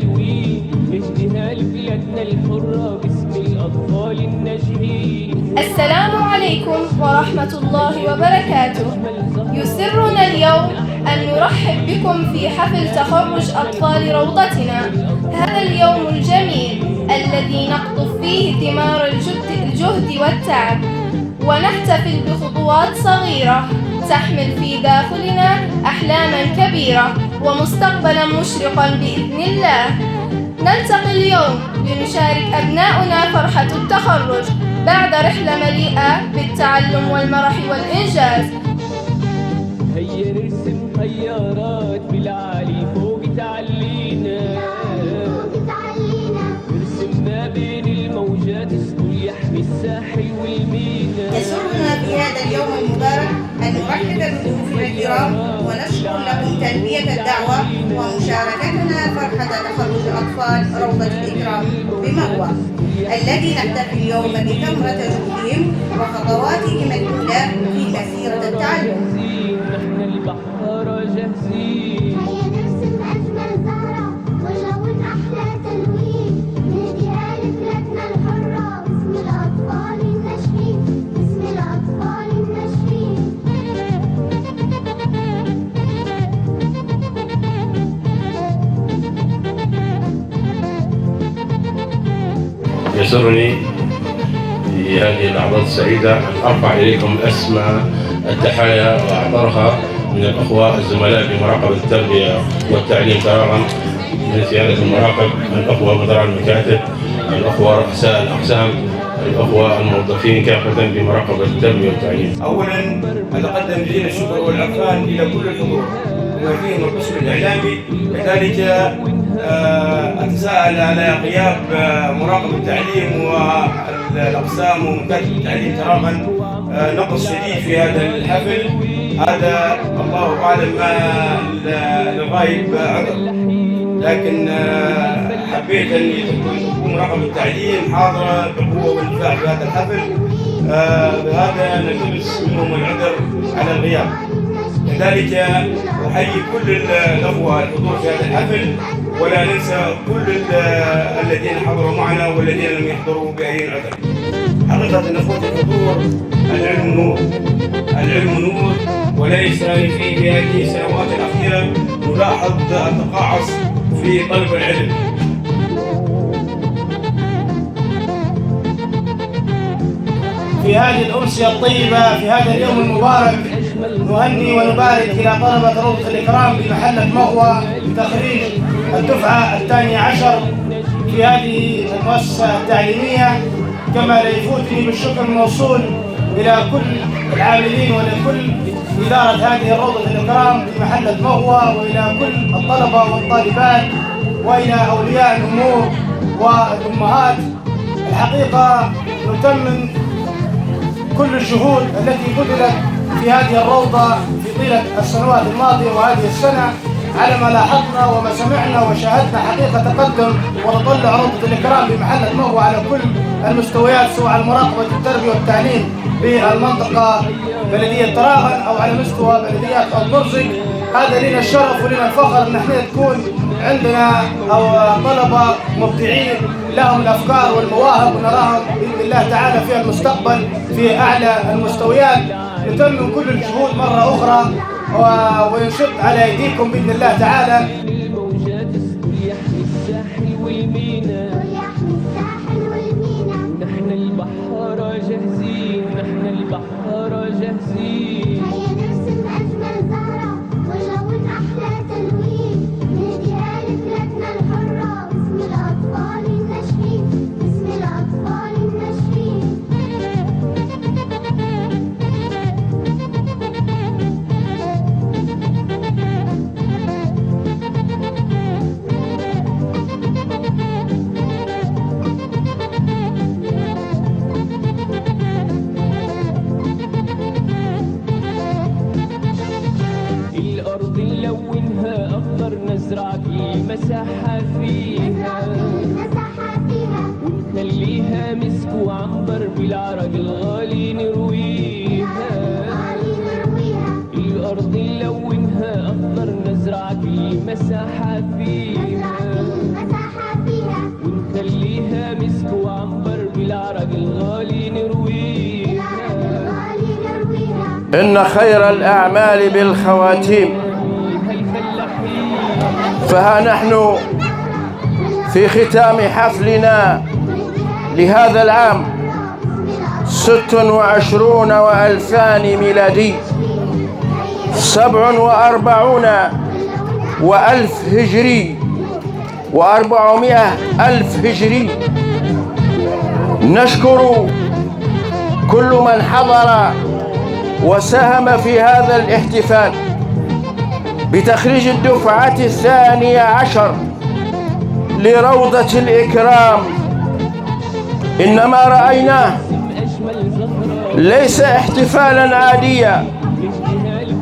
تلوين، اجتهال بلادنا الحرة باسم الأطفال الناجحين. السلام عليكم ورحمة الله وبركاته. يسرنا اليوم أن نرحب بكم في حفل تخرج أطفال روضتنا، هذا اليوم الجميل الذي نقطف فيه ثمار الجهد والتعب، ونحتفل بخطوات صغيرة تحمل في داخلنا أحلاما كبيرة ومستقبلا مشرقا بإذن الله. نلتقي اليوم لنشارك أبناؤنا فرحة التخرج بعد رحلة مليئة بالتعلم والمرح والإنجاز. هيا نرسم طيارات بالعالي فوق تعلينا، نرسم ما بين الموجات اسطول يحمي الساحل والمينا. يسرنا في هذا اليوم المبارك أن نرحب بضيوفنا الكرام ونشكر لكم تلبية الدعوة ومشاركتنا فرحة تخرج أطفال روضة الإكرام بمروى، الذي نحتفل اليوم بثمرة جهدهم وخطواتهم الأولى في مسيرة التعلم. نحن البحارة جاهزين، هيا نرسم أجمل زهرة ونلون أحلى تلوين، نهديها لبلادنا الحرة باسم الأطفال الناشئين، باسم الأطفال الناشئين. يسرني في هذه اللحظات السعيدة أن أرفع إليكم أسمى التحايا وأعطرها من الأخوة الزملاء بمراقبة التربية والتعليم تارا، من سيادة المراقب، الأخوة مدراء المكاتب، الأخوة رؤساء الأقسام، الأخوة الموظفين كافة بمراقبة التربية والتعليم. أولاً أتقدم جزيل الشكر والعرفان إلى كل الحضور وما فيهم القسم الإعلامي، كذلك أتساءل على غياب مراقب التعليم والأقسام ومكاتب التعليم تراغا نقص شديد في هذا الحفل. هذا الله أعلم ما للغايب عذر، لكن حبيت أن تكون مراقب التعليم حاضرة بقوة والدفاع في هذا الحفل، بهذا نلتمس منهم العذر على الغياب. كذلك أحيي كل الأخوة الحضور في هذا الحفل، ولا ننسى كل الذين حضروا معنا والذين لم يحضروا بأي عذر. حقيقة أخوتي الحضور، العلم نور، العلم نور، وليس في هذه السنوات الأخيرة نلاحظ التقاعس في طلب العلم. في هذه الأمسية الطيبة في هذا اليوم المبارك نهني ونبارك إلى طلبة روضة الإكرام بمحلة مغوى بتخريج الدفعة 12 في هذه المؤسسة التعليمية، كما لا يفوتني بالشكر الموصول إلى كل العاملين ولكل إدارة هذه الروضة الإكرام بمحلة مغوى، وإلى كل الطلبة والطالبات، وإلى أولياء الأمور والأمهات. الحقيقة نثمن كل الجهود التي بذلت في هذه الروضة في طيلة السنوات الماضية وهذه السنة، على ما لاحظنا وما سمعنا وشاهدنا حقيقة تقدم وتطلع روضة الإكرام بمحلة مغوى على كل المستويات، سواء على مراقبة التربية والتعليم بالمنطقة بلدية تراغن أو على مستوى بلديات المرزق. هذا لنا الشرف ولنا الفخر ان احنا تكون عندنا او طلبه مبدعين لهم الافكار والمواهب، ونراهم باذن الله تعالى في المستقبل في اعلى المستويات. نتمم كل الجهود مره اخرى ونشد على ايديكم باذن الله تعالى. الموجات اسطول يحمي الساحل والمينا، نحن البحارة جاهزين، نحن البحارة جاهزين. هيا نرسم أجمل زهرة ونلون أحلى تلوين، نهديها لبلادنا الحرة باسم الأطفال الناشئين، باسم الأطفال الناشئين. الأرض نلونها أخضر، نزرع كل مساحة فيها، ونخليها مسك وعنبر بالعرق الغالي نرويها. الأرض نلونها أخضر، نزرع كل مساحة فيها، إن خير الأعمال بالخواتيم. فها نحن في ختام حفلنا لهذا العام 26 و2000 ميلادي، 47 و1000 هجري و400 ألف هجري. نشكر كل من حضر وساهم في هذا الاحتفال بتخريج الدفعة 12 لروضة الإكرام. إنما رأيناه ليس احتفالا عاديا،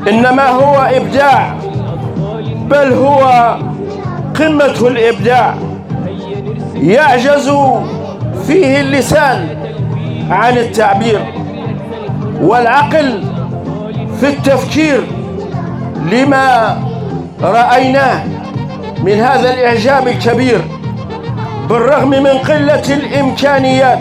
إنما هو إبداع، بل هو قمة الإبداع. يعجز فيه اللسان عن التعبير والعقل في التفكير لما رأيناه من هذا الإعجاب الكبير بالرغم من قلة الإمكانيات.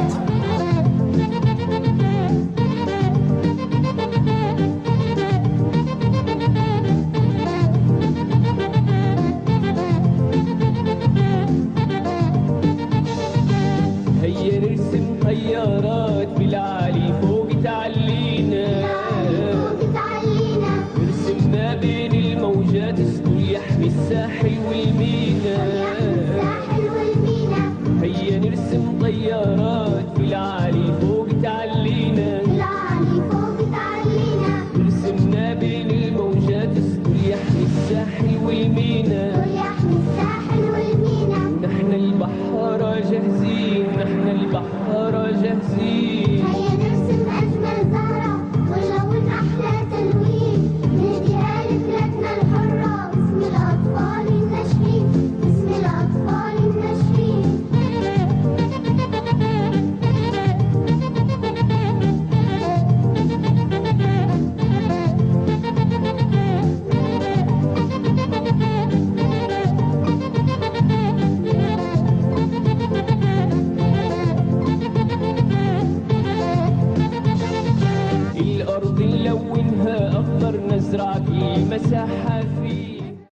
هيا نرسم طيارات بالعالي فوق تعلينا، نرسم ما بين الموجات سطور يحمي الساحل والمينا. هيا نرسم طيارات بالعالي فوق تعلينا، نرسم ما بين الموجات سطور يحمي الساحل والمينا. نحن البحارة جاهزين، نحن البحارة جاهزين. هيا نرسم أجمل زهرة ونلون أحلى تلوين، نهديها لبلادنا الحرة باسم الأطفال الناشئين، باسم الأطفال الناشئين. الأرض نلونها أخضر، نزرع كل مساحة فيه.